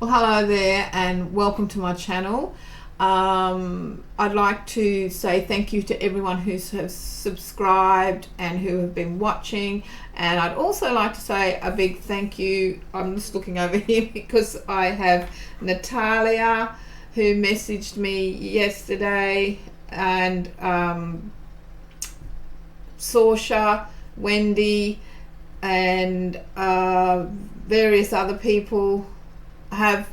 Well, hello there and welcome to my channel. I'd like to say thank you to everyone who has subscribed and who have been watching, and I'd also like to say a big thank you. I'm just looking over here because I have Natalia who messaged me yesterday, and Saoirse, Wendy, and various other people have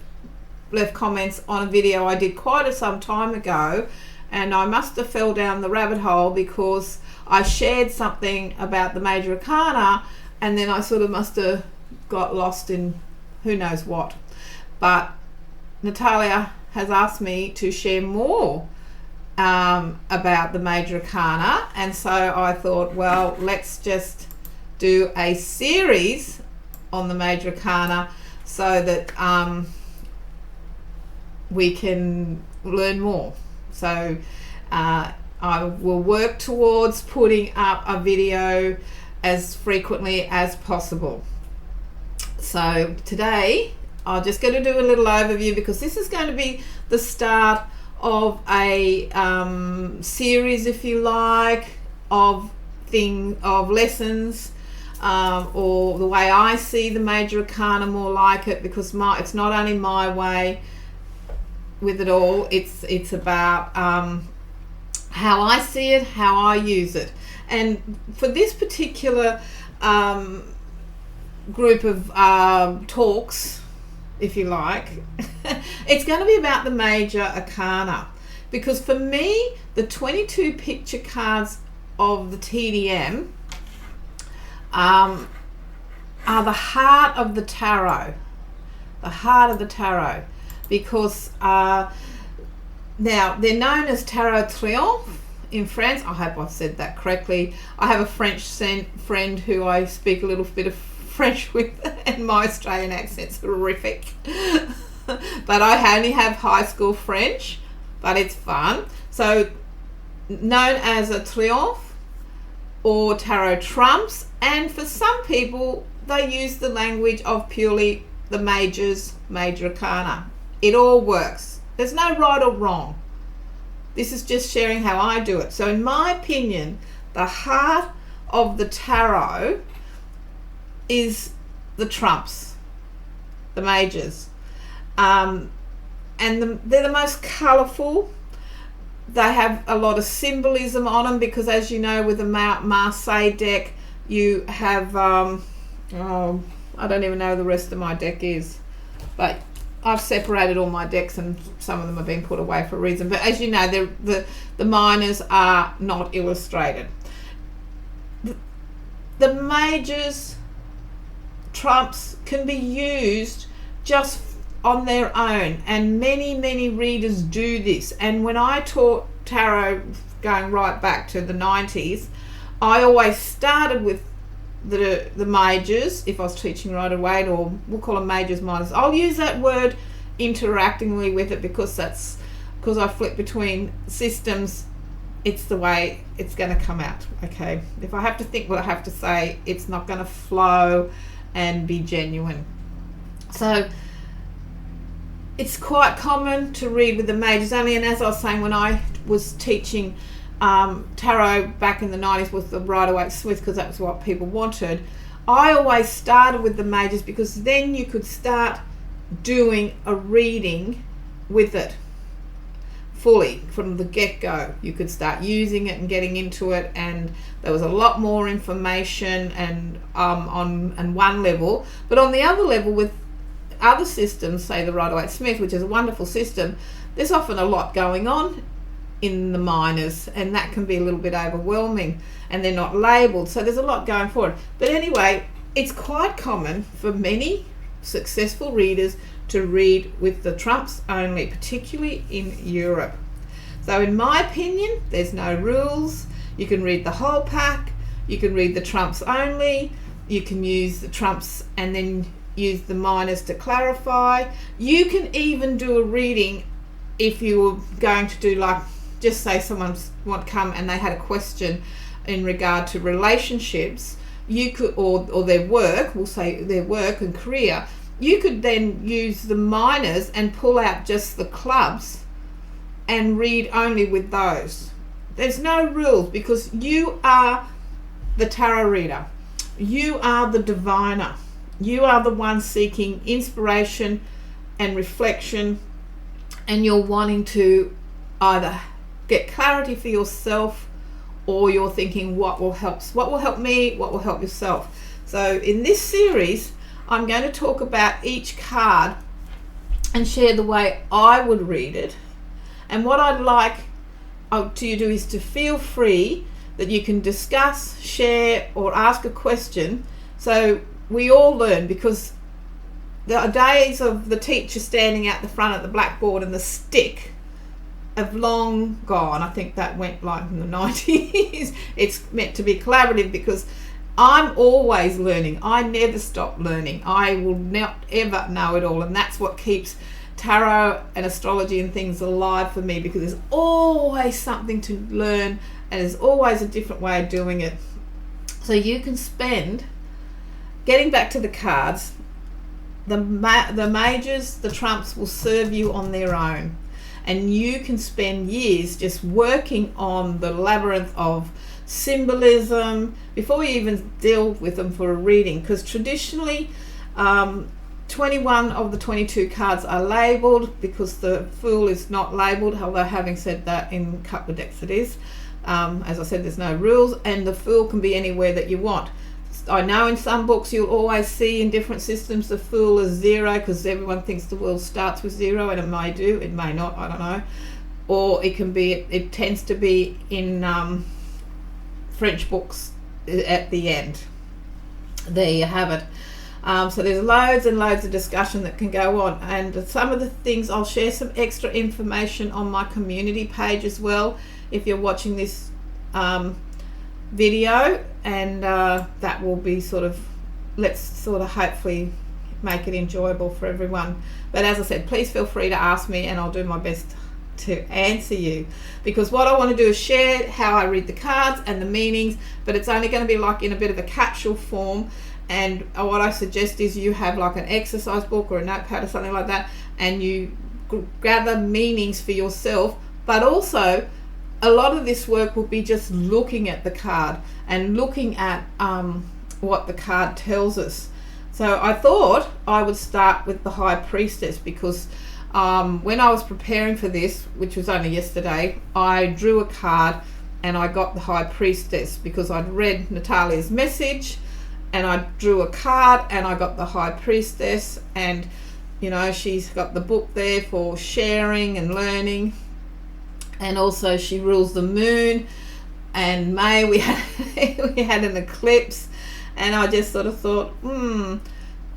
left comments on a video I did quite some time ago, and I must have fell down the rabbit hole because I shared something about the major arcana and then I sort of must have got lost in who knows what. But Natalia has asked me to share more about the major arcana, and so I thought, well, let's just do a series on the major arcana so that we can learn more. So I will work towards putting up a video as frequently as possible. So today I'm just going to do a little overview because this is going to be the start of a series, if you like, of lessons, or the way I see the major arcana, more like it, because it's not only my way with it all, it's about how I see it, how I use it. And for this particular group of talks, if you like, it's going to be about the major arcana, because for me the 22 picture cards of the TDM are the heart of the tarot, because now they're known as Tarot Triomphe in France. I hope I've said that correctly. I have a French friend who I speak a little bit of French with, and my Australian accent's horrific. But I only have high school French, but it's fun. So known as a triomphe or tarot trumps, and for some people they use the language of purely the major arcana. It all works. There's no right or wrong. This is just sharing how I do it. So in my opinion, the heart of the tarot is the trumps, the majors, and they're the most colourful. They have a lot of symbolism on them because, as you know, with the Marseille deck, you have I don't even know the rest of my deck is, but I've separated all my decks and some of them have been put away for a reason. But as you know, the minors are not illustrated. The majors, trumps, can be used just on their own, and many readers do this. And when I taught tarot going right back to the 90s, I always started with the majors. If I was teaching right away, or we'll call them majors, minors, I'll use that word interactingly with it because I flip between systems. It's the way it's going to come out. Okay, if I have to think what I have to say, it's not going to flow and be genuine. So it's quite common to read with the majors only, and as I was saying, when I was teaching tarot back in the 90s with the Rider-Waite-Smith, because that was what people wanted, I always started with the majors because then you could start doing a reading with it fully from the get-go. You could start using it and getting into it, and there was a lot more information and on one level. But on the other level, with other systems, say the Rider-Waite-Smith, which is a wonderful system, there's often a lot going on in the minors, and that can be a little bit overwhelming, and they're not labeled, so there's a lot going for it. But anyway, it's quite common for many successful readers to read with the trumps only, particularly in Europe. So in my opinion, there's no rules. You can read the whole pack, you can read the trumps only, you can use the trumps and then use the minors to clarify. You can even do a reading if you were going to do, like, just say someone want to come and they had a question in regard to relationships, you could, or their work, we'll say their work and career, you could then use the minors and pull out just the clubs and read only with those. There's no rules, because you are the tarot reader. You are the diviner. You are the one seeking inspiration and reflection, and you're wanting to either get clarity for yourself, or you're thinking what will help me, what will help yourself. So in this series, I'm going to talk about each card and share the way I would read it. And what I'd like to you do is to feel free that you can discuss, share, or ask a question, so we all learn, because the days of the teacher standing at the front of the blackboard and the stick have long gone. I think that went like in the 90s. It's meant to be collaborative, because I'm always learning. I never stop learning. I will not ever know it all, and that's what keeps tarot and astrology and things alive for me, because there's always something to learn, and there's always a different way of doing it. So you can spend, getting back to the cards, the majors, the trumps will serve you on their own, and you can spend years just working on the labyrinth of symbolism before you even deal with them for a reading, because traditionally 21 of the 22 cards are labelled, because the Fool is not labelled, although having said that, in a couple of decks it is. As I said, there's no rules, and the Fool can be anywhere that you want. I know in some books you'll always see in different systems the Fool is 0, because everyone thinks the world starts with 0, and it may do, it may not, I don't know. Or it can be, it tends to be in French books at the end. There you have it. So there's loads and loads of discussion that can go on, and some of the things, I'll share some extra information on my community page as well if you're watching this video, and that will be let's hopefully make it enjoyable for everyone. But as I said, please feel free to ask me, and I'll do my best to answer you, because what I want to do is share how I read the cards and the meanings, but it's only going to be like in a bit of a capsule form. And what I suggest is you have like an exercise book or a notepad or something like that, and you gather meanings for yourself. But also, a lot of this work will be just looking at the card and looking at what the card tells us. So I thought I would start with the High Priestess, because when I was preparing for this, which was only yesterday, I drew a card and I got the High Priestess, because I'd read Natalia's message, and I drew a card and I got the High Priestess, and you know, she's got the book there for sharing and learning, and also she rules the moon. And May we had an eclipse, and I just sort of thought,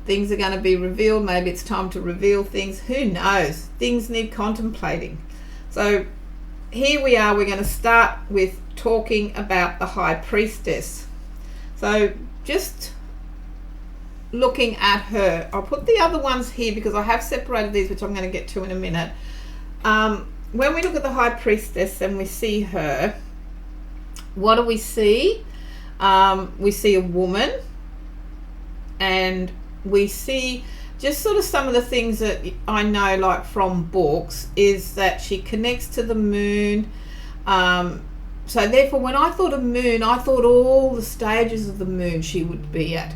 things are going to be revealed. Maybe it's time to reveal things. Who knows? Things need contemplating. So here we are. We're going to start with talking about the High Priestess. So just looking at her, I'll put the other ones here because I have separated these, which I'm going to get to in a minute. When we look at the High Priestess and we see her, what do we see? We see a woman, and we see just sort of some of the things that I know, like from books, is that she connects to the moon. So therefore, when I thought of moon, I thought all the stages of the moon she would be at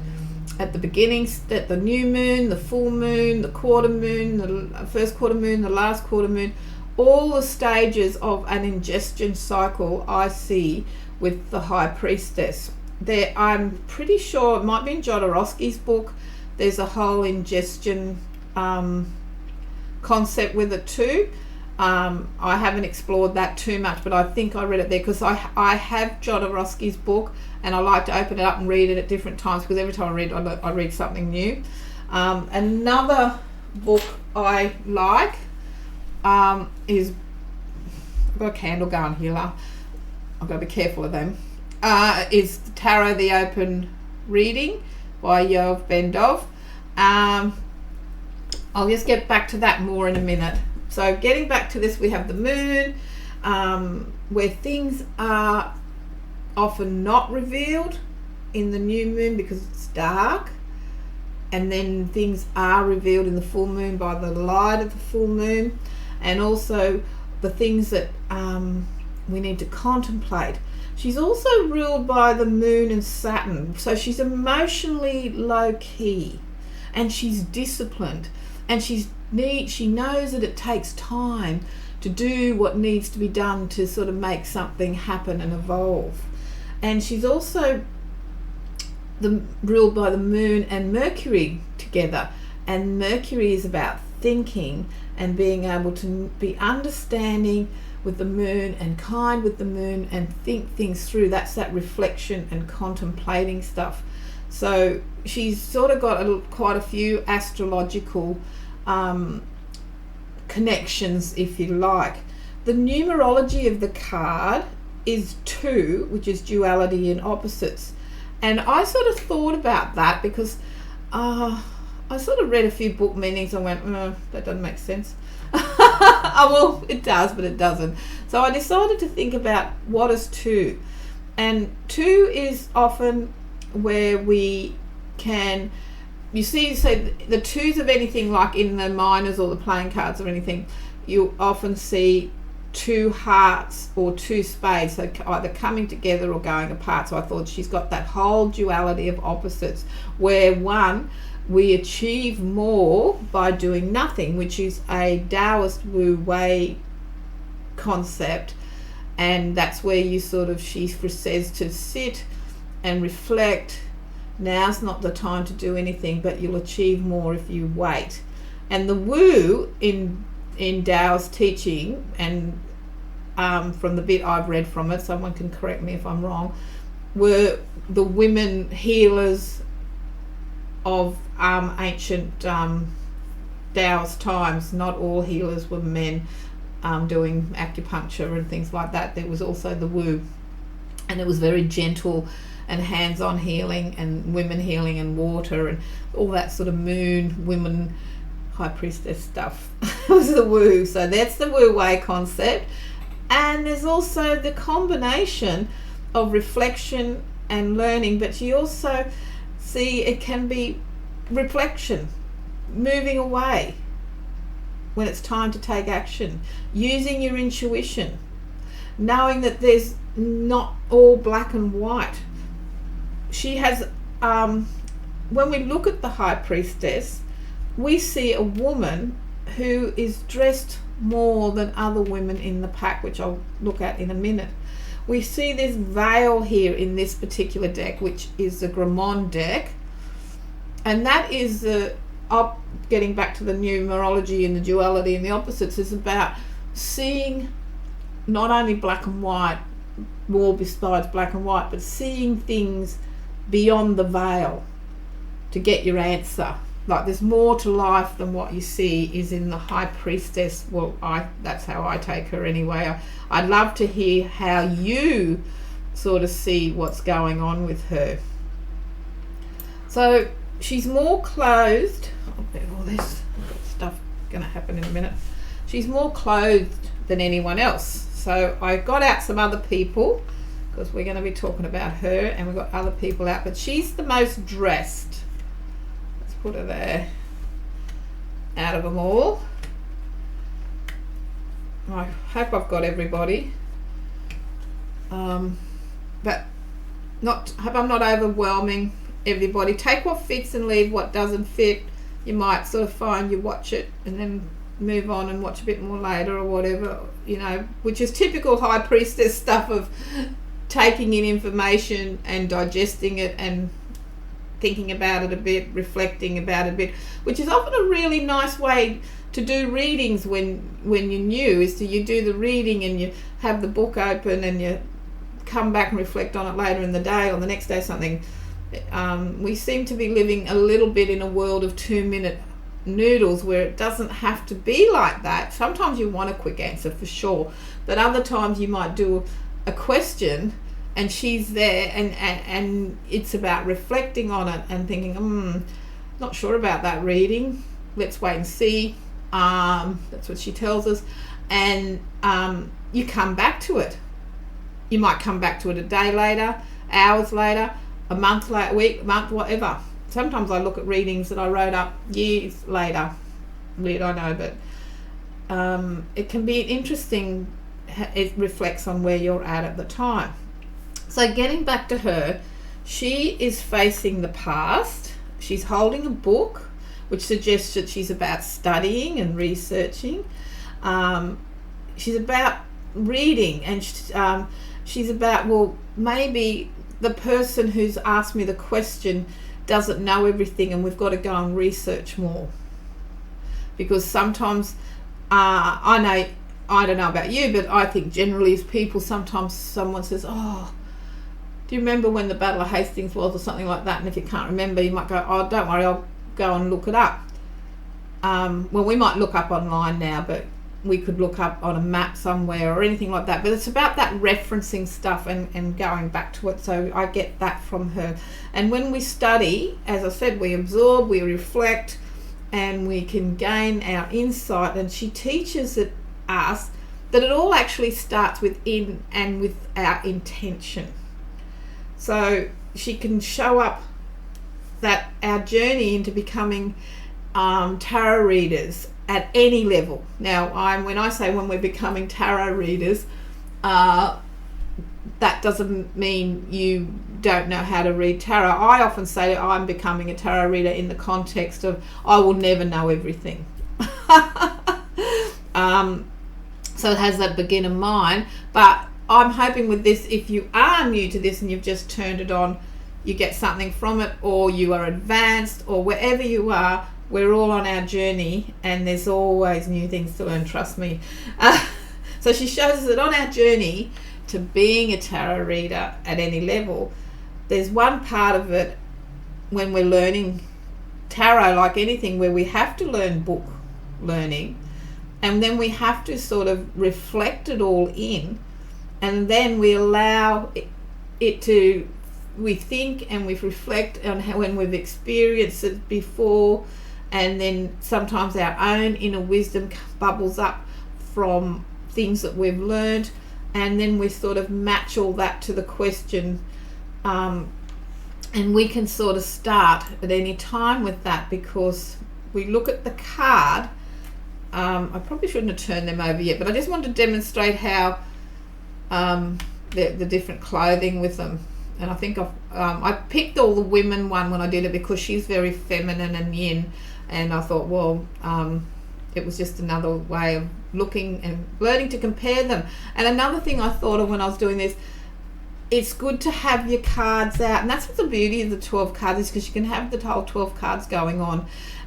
the beginning, at the new moon, the full moon, the quarter moon, the first quarter moon, the last quarter moon, all the stages of an ingestion cycle I see with the High Priestess. There, I'm pretty sure, it might be in Jodorowsky's book, there's a whole ingestion concept with it too. I haven't explored that too much, but I think I read it there, because I have Jodorowsky's book, and I like to open it up and read it at different times, because every time I read something new. Another book I like is, I've got a candle going here, I've got to be careful of them, is Tarot the Open Reading by Yoav Ben-Dov. I'll just get back to that more in a minute. So getting back to this, we have the moon, where things are often not revealed in the new moon because it's dark. and then things are revealed in the full moon by the light of the full moon, and also the things that we need to contemplate. She's also ruled by the moon and Saturn, so she's emotionally low key, and she's disciplined, and she knows that it takes time to do what needs to be done to sort of make something happen and evolve. And she's also ruled by the moon and Mercury together, and Mercury is about thinking and being able to be understanding with the moon and kind with the moon and think things through. That's that reflection and contemplating stuff. So she's sort of got quite a few astrological connections, if you like. The numerology of the card is 2, which is duality and opposites. And I sort of thought about that because I sort of read a few book meanings and went, that doesn't make sense. Oh, well, it does, but it doesn't. So I decided to think about what is 2. And 2 is often where we can, you see, so the 2s of anything, like in the minors or the playing cards or anything, you often see 2 hearts or 2 spades, so either coming together or going apart. So I thought she's got that whole duality of opposites, where one, we achieve more by doing nothing, which is a Taoist Wu Wei concept, and that's where you sort of, she says to sit and reflect. Now's not the time to do anything, but you'll achieve more if you wait. And the Wu in Taoist teaching, and from the bit I've read from it, someone can correct me if I'm wrong, were the women healers of ancient Taoist times. Not all healers were men doing acupuncture and things like that. There was also the Wu, and it was very gentle and hands-on healing and women healing and water and all that sort of moon, women, High Priestess stuff. was the Wu. So that's the Wu Wei concept. And there's also the combination of reflection and learning, but you also see it can be reflection, moving away when it's time to take action, using your intuition, knowing that there's not all black and white. She has, when we look at the High Priestess, we see a woman who is dressed more than other women in the pack, which I'll look at in a minute. We see this veil here in this particular deck, which is the Gramond deck, and that is getting back to the numerology and the duality and the opposites, is about seeing not only black and white, more besides black and white, but seeing things beyond the veil to get your answer. Like there's more to life than what you see is in the High Priestess. Well, that's how I take her anyway. I'd love to hear how you sort of see what's going on with her. So she's more clothed. All this stuff going to happen in a minute. She's more clothed than anyone else. So I got out some other people because we're going to be talking about her, and we've got other people out, but she's the most dressed. Put her there out of them all. I hope I've got everybody, but hope I'm not overwhelming everybody. Take what fits and leave what doesn't fit. You might sort of find you watch it and then move on and watch a bit more later or whatever, which is typical High Priestess stuff of taking in information and digesting it and thinking about it a bit, reflecting about it a bit, which is often a really nice way to do readings when you're new, is you do the reading and you have the book open and you come back and reflect on it later in the day or the next day something. We seem to be living a little bit in a world of 2-minute noodles where it doesn't have to be like that. Sometimes you want a quick answer for sure, but other times you might do a question and she's there and it's about reflecting on it and thinking, not sure about that reading, let's wait and see. That's what she tells us. And you come back to it. You might come back to it a day later, hours later, a month later, a week, a month, whatever. sometimes I look at readings that I wrote up years later. Weird, I know, but it can be interesting. It reflects on where you're at the time. So getting back to her, she is facing the past. She's holding a book, which suggests that she's about studying and researching. She's about reading, and she's about, well, maybe the person who's asked me the question doesn't know everything and we've got to go and research more. Because sometimes, I don't know about you, but I think generally as people, sometimes someone says, oh, do you remember when the Battle of Hastings was, or something like that? And if you can't remember, you might go, oh, don't worry, I'll go and look it up. Well, we might look up online now, but we could look up on a map somewhere or anything like that. But it's about that referencing stuff and going back to it. So I get that from her. And when we study, as I said, we absorb, we reflect, and we can gain our insight. And she teaches us that it all actually starts within and with our intention. So she can show up that our journey into becoming tarot readers at any level. Now, when I say when we're becoming tarot readers, that doesn't mean you don't know how to read tarot. I often say I'm becoming a tarot reader in the context of I will never know everything. So it has that beginner mind. But I'm hoping with this, if you are new to this and you've just turned it on, you get something from it, or you are advanced, or wherever you are, we're all on our journey and there's always new things to learn, trust me. So she shows us that on our journey to being a tarot reader at any level, there's one part of it when we're learning tarot, like anything, where we have to learn book learning, and then we have to sort of reflect it all in, and then we allow it to, we think and we reflect on how, when we've experienced it before, and then sometimes our own inner wisdom bubbles up from things that we've learned, and then we sort of match all that to the question, and we can sort of start at any time with that, because we look at the card. I probably shouldn't have turned them over yet, but I just want to demonstrate how the different clothing with them. And I think I picked all the women one when I did it because she's very feminine and yin, and I thought, well, it was just another way of looking and learning to compare them. And another thing I thought of when I was doing this, it's good to have your cards out, and that's what the beauty of the 12 cards is, because you can have the whole 12 cards going on,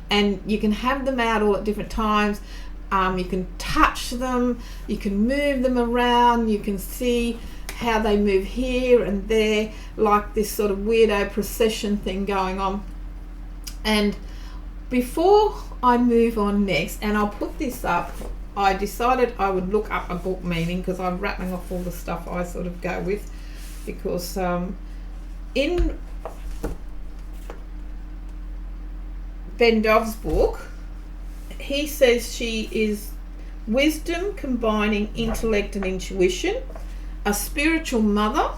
and you can have them out all at different times. You can touch them, you can move them around, you can see how they move here and there, like this sort of weirdo procession thing going on. And before I move on next, and I'll put this up, I decided I would look up a book meaning, because I'm rattling off all the stuff I sort of go with, because in Ben-Dov's book, he says she is wisdom combining intellect and intuition, a spiritual mother,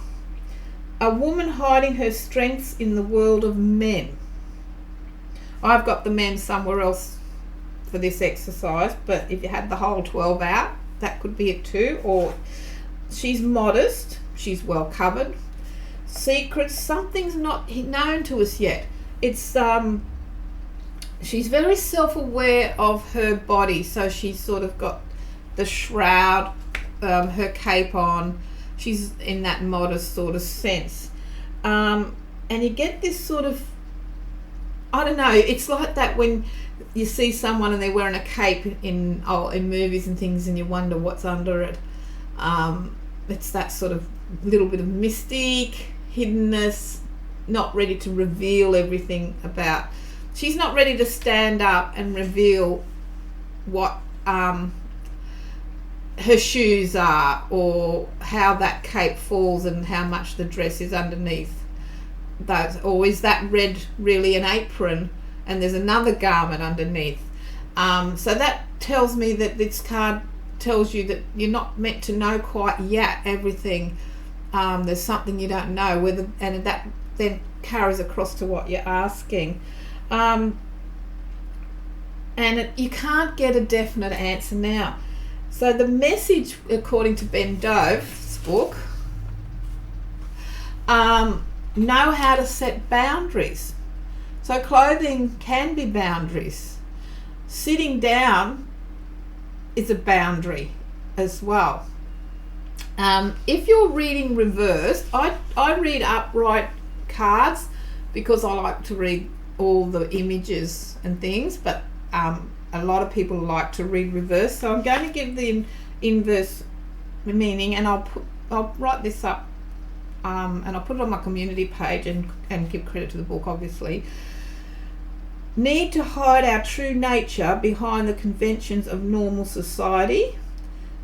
a woman hiding her strengths in the world of men. I've got the men somewhere else for this exercise, but if you had the whole 12 out, that could be it too. Or she's modest, she's well covered. Secrets, something's not known to us yet. It's she's very self-aware of her body, so she's sort of got the shroud, her cape on. She's in that modest sort of sense, and you get this sort of, I don't know, it's like that when you see someone and they're wearing a cape in movies and things, and you wonder what's under it. It's that sort of little bit of mystique, hiddenness, not ready to reveal everything about. She's not ready to stand up and reveal what her shoes are, or how that cape falls, and how much the dress is underneath those, or is that red really an apron and there's another garment underneath. So that tells me that this card tells you that you're not meant to know quite yet everything. There's something you don't know, and that then carries across to what you're asking. And you can't get a definite answer now. So the message, according to Ben-Dov's book, know how to set boundaries. So clothing can be boundaries. Sitting down is a boundary as well. If you're reading reversed, I read upright cards because I like to read all the images and things, but a lot of people like to read reverse. So I'm going to give the inverse meaning, and I'll write this up and I'll put it on my community page and give credit to the book, obviously. Need to hide our true nature behind the conventions of normal society,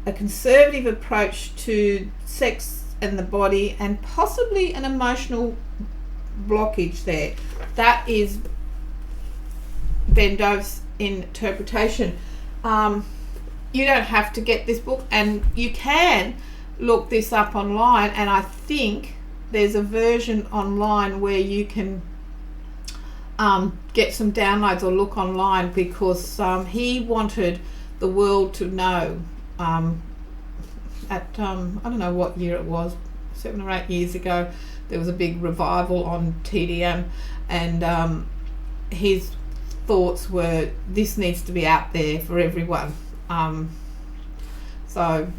a conservative approach to sex and the body, and possibly an emotional blockage there. That is Ben-Dov's interpretation. You don't have to get this book, and you can look this up online, and I think there's a version online where you can get some downloads or look online, because he wanted the world to know at I don't know what year it was, 7 or 8 years ago, there was a big revival on TDM, and his thoughts were, this needs to be out there for everyone. So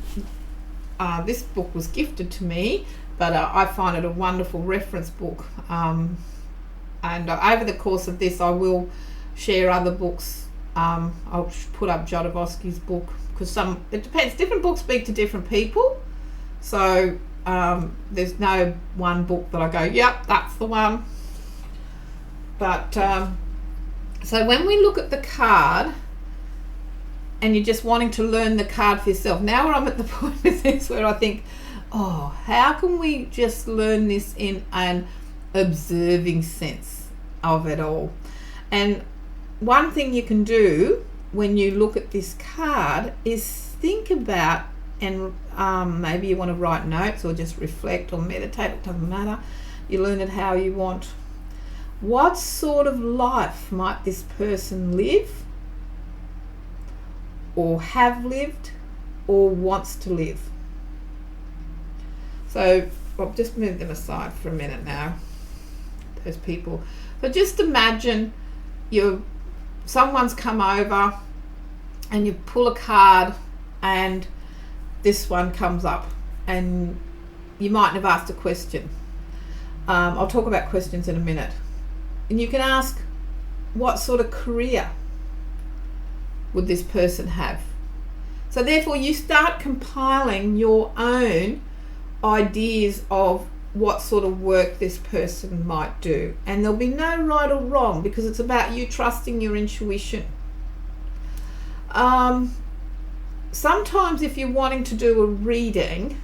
this book was gifted to me, but I find it a wonderful reference book, and over the course of this I will share other books. I'll put up Jodorowsky's book, because it depends, different books speak to different people, so there's no one book that I go, yep, that's the one. But so when we look at the card and you're just wanting to learn the card for yourself, now I'm at the point of this where I think, oh, how can we just learn this in an observing sense of it all? And one thing you can do when you look at this card is think about, and maybe you want to write notes or just reflect or meditate, it doesn't matter, you learn it how you want. What sort of life might this person live, or have lived, or wants to live? So I'll just move them aside for a minute now, those people. So just imagine someone's come over and you pull a card and this one comes up, and you mightn't have asked a question. I'll talk about questions in a minute. And you can ask, what sort of career would this person have? So therefore you start compiling your own ideas of what sort of work this person might do, and there'll be no right or wrong, because it's about you trusting your intuition. Sometimes if you're wanting to do a reading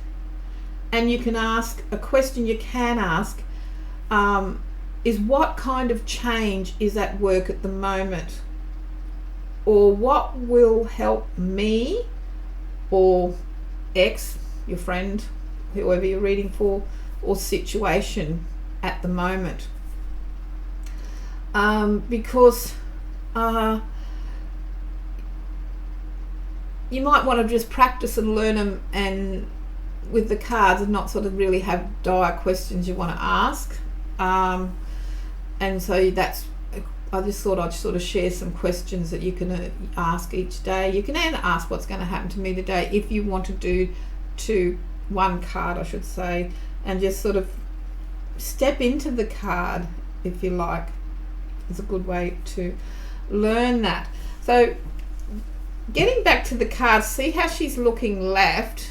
and you can ask a question, you can ask is what kind of change is at work at the moment, or what will help me or X, your friend, whoever you're reading for, or situation at the moment. Because you might want to just practice and learn them, and with the cards, and not sort of really have dire questions you want to ask. And so I just thought I'd sort of share some questions that you can ask each day. You can ask what's going to happen to me today if you want to do one card, I should say, and just sort of step into the card, if you like. It's a good way to learn that. So getting back to the cards, see how she's looking left.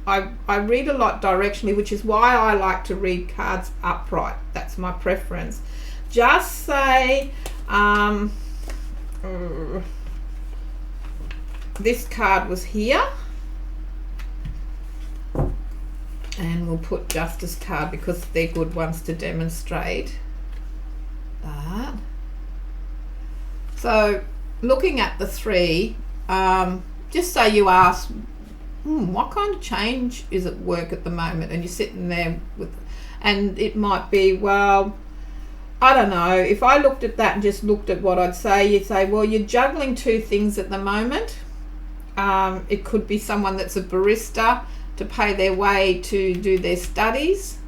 I read a lot directionally, which is why I like to read cards upright. That's my preference. Just say this card was here, and we'll put Justice card because they're good ones to demonstrate that. So looking at the three, just say you ask, what kind of change is at work at the moment, and you're sitting there And it might be, well, I don't know, if I looked at that and just looked at what I'd say, you'd say, well, you're juggling two things at the moment. It could be someone that's a barista to pay their way to do their studies,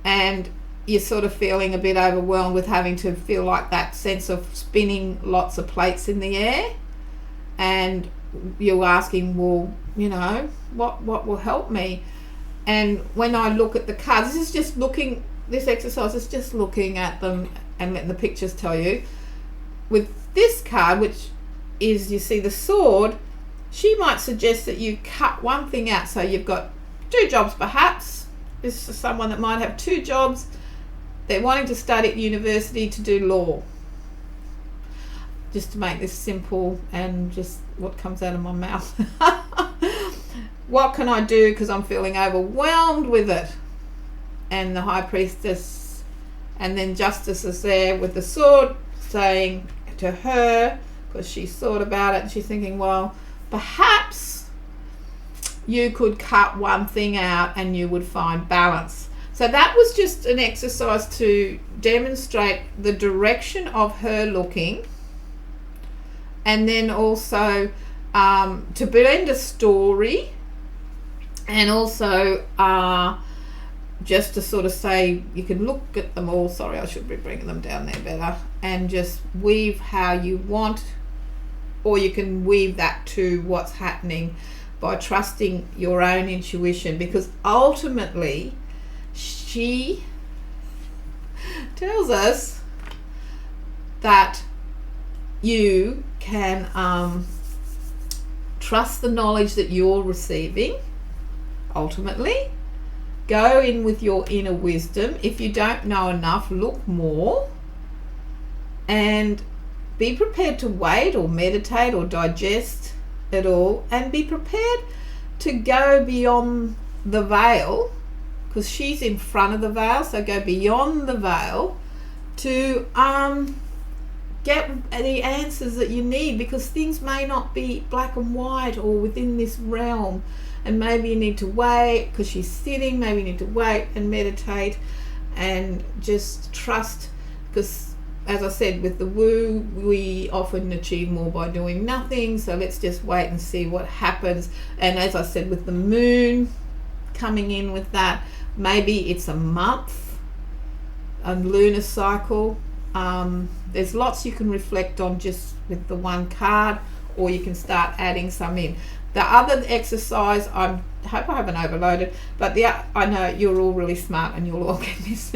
and you're sort of feeling a bit overwhelmed with having to feel like that sense of spinning lots of plates in the air, and you're asking, well, you know, what will help me? And when I look at the cards, this exercise is just looking at them and letting the pictures tell you. With this card, which is, you see the sword, she might suggest that you cut one thing out. So you've got two jobs perhaps. This is someone that might have two jobs. They're wanting to study at university to do law. Just to make this simple and just what comes out of my mouth. What can I do because I'm feeling overwhelmed with it? And the High Priestess, and then Justice is there with the sword saying to her, because she's thought about it and she's thinking, well, perhaps you could cut one thing out and you would find balance. So that was just an exercise to demonstrate the direction of her looking, and then also to blend a story, and also just to sort of say, you can look at them all, sorry, I should be bringing them down there better, and just weave how you want, or you can weave that to what's happening by trusting your own intuition, because ultimately she tells us that you can trust the knowledge that you're receiving. Ultimately, go in with your inner wisdom. If you don't know enough, look more, and be prepared to wait or meditate or digest it all, and be prepared to go beyond the veil, because she's in front of the veil. So go beyond the veil to get the answers that you need, because things may not be black and white or within this realm, and maybe you need to wait because she's sitting. Maybe you need to wait and meditate and just trust, because as I said, with the woo, we often achieve more by doing nothing. So let's just wait and see what happens. And as I said, with the moon coming in with that, maybe it's a month, a lunar cycle. There's lots you can reflect on just with the one card, or you can start adding some in. The other exercise, I hope I haven't overloaded, but I know you're all really smart and you'll all get this.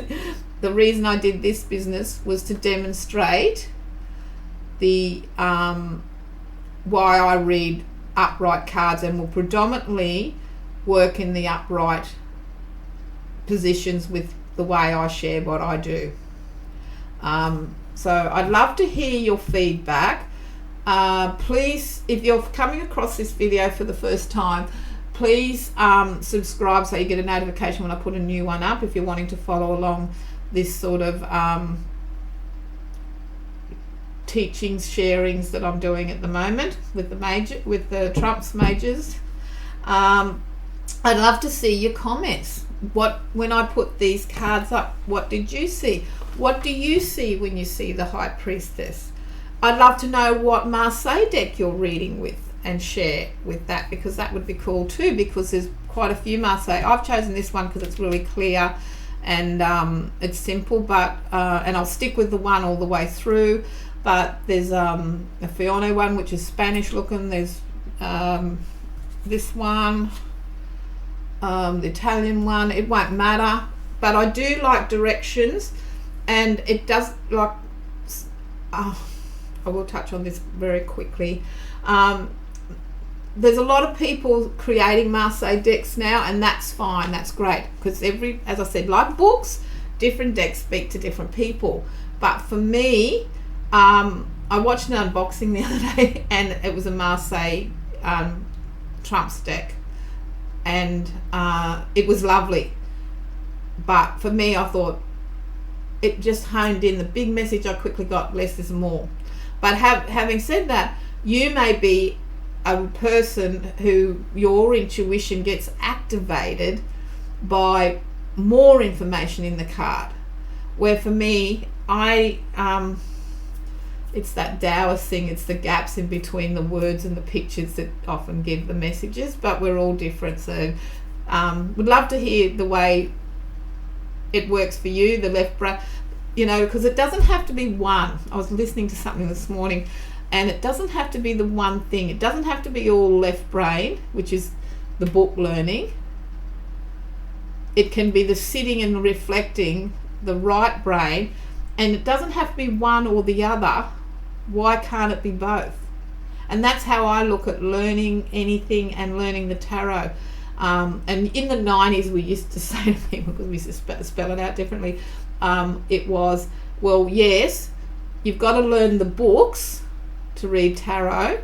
The reason I did this business was to demonstrate the why I read upright cards, and will predominantly work in the upright positions with the way I share what I do. So I'd love to hear your feedback. Please, if you're coming across this video for the first time, please subscribe so you get a notification when I put a new one up, if you're wanting to follow along this sort of teachings, sharings that I'm doing at the moment with the Trump's majors. I'd love to see your comments. When I put these cards up, what did you see? What do you see when you see the High Priestess? I'd love to know what Marseille deck you're reading with, and share with that, because that would be cool too, because there's quite a few Marseille. I've chosen this one because it's really clear and it's simple, but and I'll stick with the one all the way through. But there's a Fiona one which is Spanish looking. There's this one, the Italian one. It won't matter, but I do like directions, and it does like. I will touch on this very quickly. There's a lot of people creating Marseille decks now, and that's fine, that's great, because as I said, like books, different decks speak to different people. But for me, I watched an unboxing the other day, and it was a Marseille Trump's deck, and it was lovely. But for me, I thought it just honed in the big message I quickly got: less is more. But having said that, you may be a person who your intuition gets activated by more information in the card. Where for me, it's that Taoist thing, it's the gaps in between the words and the pictures that often give the messages, but we're all different. So would love to hear the way it works for you, the left brain, because it doesn't have to be one. I was listening to something this morning, and it doesn't have to be the one thing. It doesn't have to be all left brain, which is the book learning. It can be the sitting and reflecting, the right brain, and it doesn't have to be one or the other. Why can't it be both? And that's how I look at learning anything and learning the tarot. And in the 90s, we used to say to people, because we used to spell it out differently, it was, well, yes, you've got to learn the books to read tarot,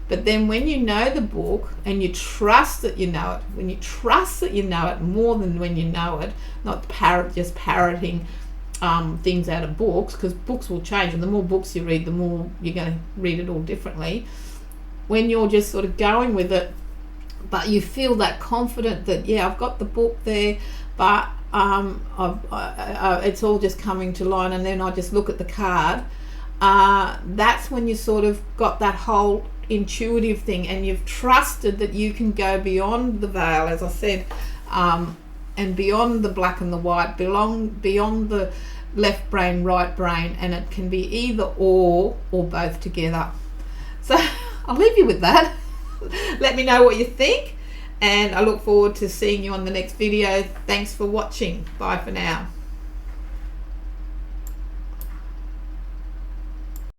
but then when you know the book and you trust that you know it, when you trust that you know it more than when you know it, not just parroting things out of books, because books will change, and the more books you read, the more you're going to read it all differently. When you're just sort of going with it, but you feel that confident that, yeah, I've got the book there, but it's all just coming to line, and then I just look at the card. That's when you sort of got that whole intuitive thing, and you've trusted that you can go beyond the veil, as I said, and beyond the black and the white, beyond the left brain, right brain, and it can be either or both together. So I'll leave you with that. Let me know what you think, and I look forward to seeing you on the next video. Thanks for watching. Bye for now.